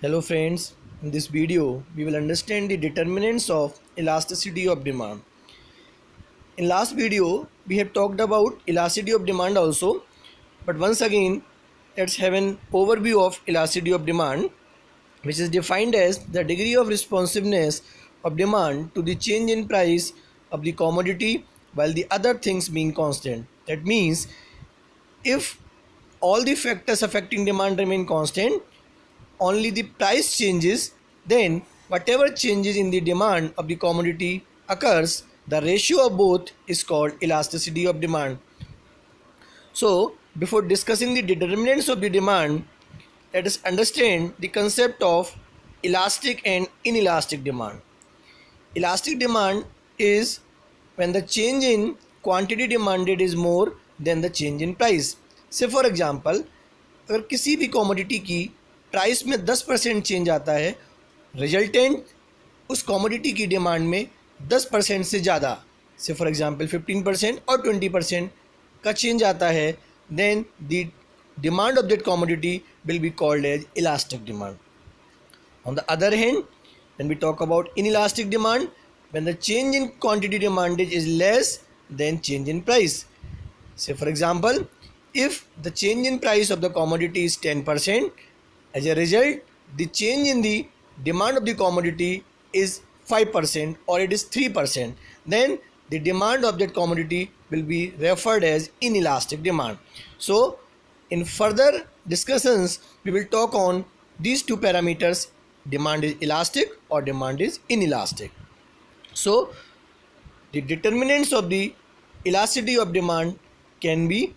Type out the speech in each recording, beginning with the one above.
Hello friends, in this video we will understand the determinants of elasticity of demand. In last video we have talked about elasticity of demand also, but once again let's have an overview of elasticity of demand, which is defined as the degree of responsiveness of demand to the change in price of the commodity while the other things being constant. That means if all the factors affecting demand remain constant, only the price changes, then whatever changes in the demand of the commodity occurs, the ratio of both is called elasticity of demand. So, before discussing the determinants of the demand, let us understand the concept of elastic and inelastic demand. Elastic demand is when the change in quantity demanded is more than the change in price. Say for example, अगर किसी भी commodity की price में 10% change आता है, resultant उस commodity की demand में 10% से ज़्यादा, से फॉर एग्जांपल 15% और 20% का चेंज आता है, then the demand of that commodity will be called as elastic demand. On the other hand, when we talk about inelastic demand, when the change in quantity demanded is less than change in price. Say for example, if the change in price of the commodity is 10%, as a result, the change in the demand of the commodity is 5% or it is 3%, then the demand of that commodity will be referred as inelastic demand. So, in further discussions, we will talk on these two parameters: demand is elastic or demand is inelastic. So, the determinants of the elasticity of demand can be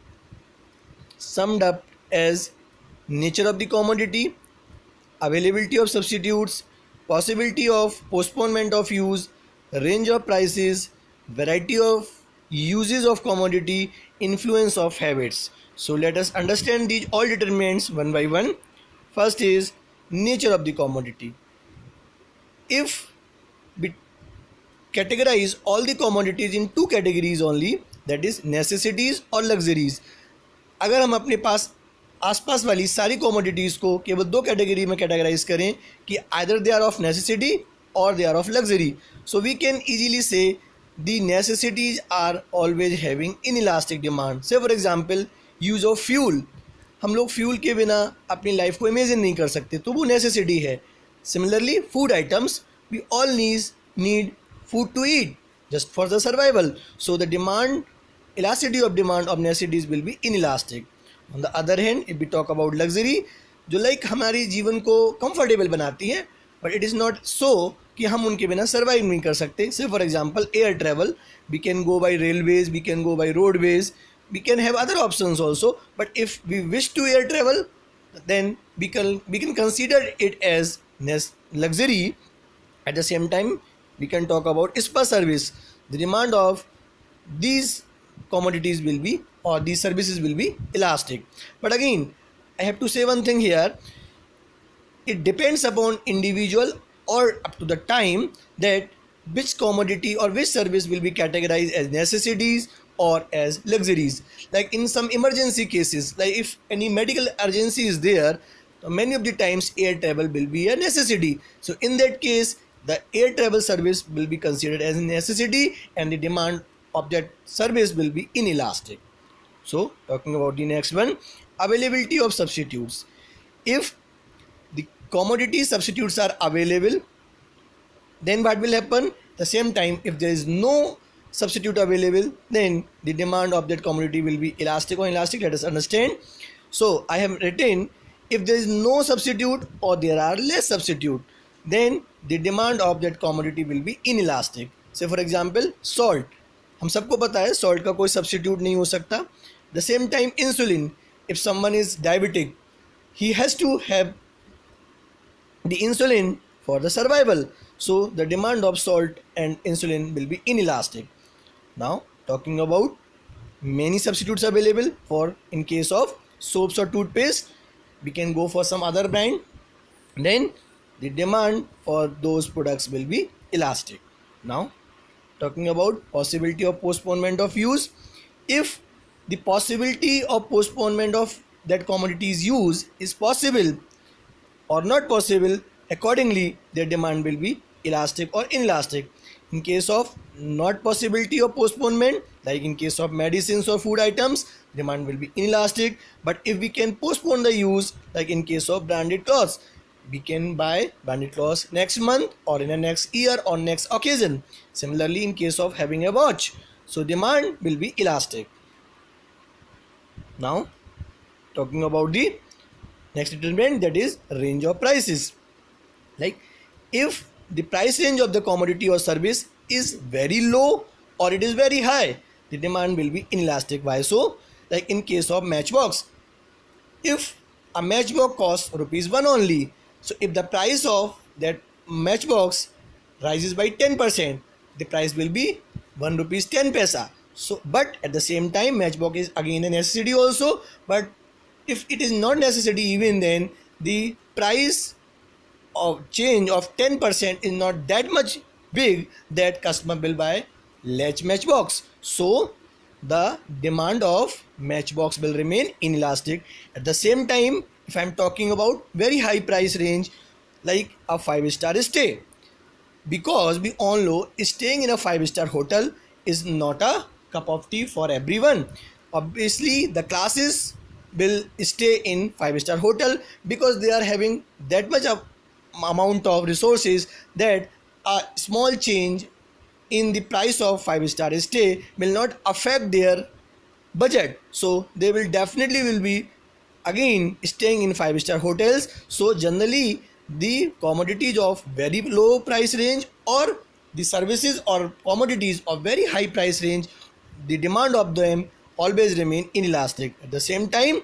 summed up as nature of the commodity, availability of substitutes, possibility of postponement of use, range of prices, variety of uses of commodity, influence of habits. So let us understand these all determinants one by one. First is nature of the commodity. If we categorize all the commodities in two categories only, that is necessities और luxuries. अगर हम अपने पास आसपास वाली सारी commodities को केवल दो कैटेगरी में कैटेगराइज करें कि either they are of necessity or they are of luxury, so we can easily say the necessities are always having in elastic demand. Say for example use of fuel, हम लोग fuel के बिना अपनी life को imagine नहीं कर सकते, तो वो नेसेसिटी है. Similarly food items, we all need food to eat just for the survival, so the demand elasticity of demand of necessities will be inelastic. On the other hand, if we talk about luxury, जो like हमारी जीवन को comfortable बनाती है, but it is not so कि हम उनके बिना सर्वाइव नहीं कर सकते. Say for example air travel, we can go by railways, we can go by roadways, we can have other options also, but if we wish to air travel, then we can consider it as luxury. At the same time, we can talk about spa service. The demand of these commodities will be, or these services will be elastic. But again, I have to say one thing here: it depends upon individual or up to the time that which commodity or which service will be categorized as necessities or as luxuries. Like in some emergency cases, like if any medical urgency is there, many of the times air travel will be a necessity. So in that case, the air travel service will be considered as a necessity and the demand of that service will be inelastic. So talking about the next one, availability of substitutes. If the commodity substitutes are available, then what will happen? The same time, if there is no substitute available, then the demand of that commodity will be elastic or inelastic. Let us understand. So I have written, if there is no substitute or there are less substitute, then the demand of that commodity will be inelastic. Say for example, salt. हम सबको पता है salt का कोई substitute नहीं हो सकता. The same time, insulin. If someone is diabetic, he has to have the insulin for the survival. So the demand of salt and insulin will be inelastic. Now talking about many substitutes available for in case of soaps or toothpaste, we can go for some other brand. Then the demand for those products will be elastic. Now talking about possibility of postponement of use. If the possibility of postponement of that commodity's use is possible, or not possible, accordingly their demand will be elastic or inelastic. In case of not possibility of postponement, like in case of medicines or food items, demand will be inelastic. But if we can postpone the use, like in case of branded clothes, we can buy branded clothes next month or in the next year or next occasion. Similarly, in case of having a watch, so demand will be elastic. Now talking about the next determinant, that is range of prices. Like if the price range of the commodity or service is very low or it is very high, the demand will be inelastic. Why so? Like in case of matchbox, if a matchbox costs rupees 1 only, so if the price of that matchbox rises by 10%, the price will be 1 rupees 10 paisa. So but at the same time, matchbox is again a necessity also, but if it is not necessity, even then the price of change of 10% is not that much big that customer will buy less matchbox. So the demand of matchbox will remain inelastic. At the same time, if I'm talking about very high price range, like a 5-star stay, because we all know staying in a 5-star hotel is not a cup of tea for everyone. Obviously the classes will stay in 5-star hotel because they are having that much of amount of resources that a small change in the price of 5-star stay will not affect their budget. So they will definitely will be again staying in 5-star hotels. So generally the commodities of very low price range or the services or commodities of very high price range, the demand of them always remain inelastic. At the same time,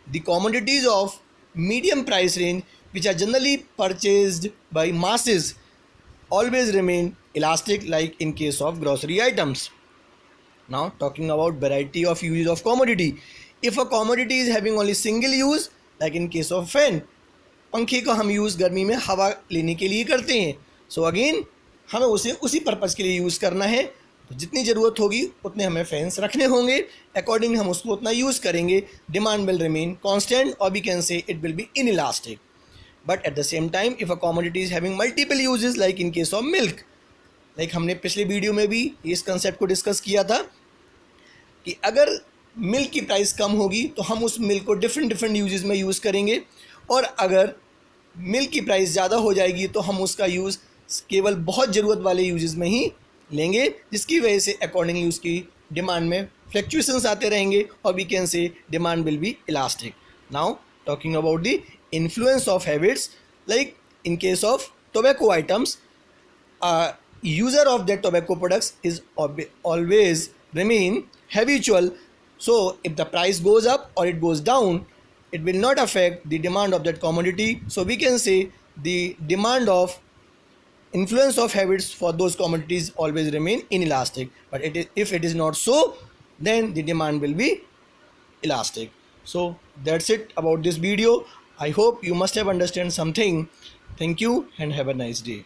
the commodities of medium price range, which are generally purchased by masses, always remain elastic, like in case of grocery items. Now talking about variety of use of commodity. If a commodity is having only single use, like in case of fan, पंखे का हम use गर्मी में हवा लेने के लिए करते हैं, सो अगेन हमें उसे उसी पर्पज़ के लिए यूज़ करना है, तो जितनी ज़रूरत होगी उतने हमें फैंस रखने होंगे, अकॉर्डिंग हम उसको उतना यूज़ करेंगे, डिमांड विल रिमेन कांस्टेंट और we can say it will be inelastic. But at the same time if a commodity is having multiple uses, like in case of milk, like हमने पिछले video में भी इस concept को discuss किया था कि अगर मिल्क की प्राइस कम होगी तो हम उस मिल्क को डिफरेंट डिफरेंट यूजेस में यूज़ करेंगे, और अगर मिल्क की प्राइस ज़्यादा हो जाएगी तो हम उसका यूज़ केवल बहुत ज़रूरत वाले यूजेस में ही लेंगे, जिसकी वजह से अकॉर्डिंगली उसकी डिमांड में फ्लक्चुएशंस आते रहेंगे और we can say demand will be elastic. Now talking about the influence of habits, like in case of tobacco items, user of that tobacco products is always remain habitual. So if the price goes up or it goes down, it will not affect the demand of that commodity. So we can say the demand of influence of habits for those commodities always remain inelastic. But if it is not so, then the demand will be elastic. So that's it about this video. I hope you must have understand something. Thank you and have a nice day.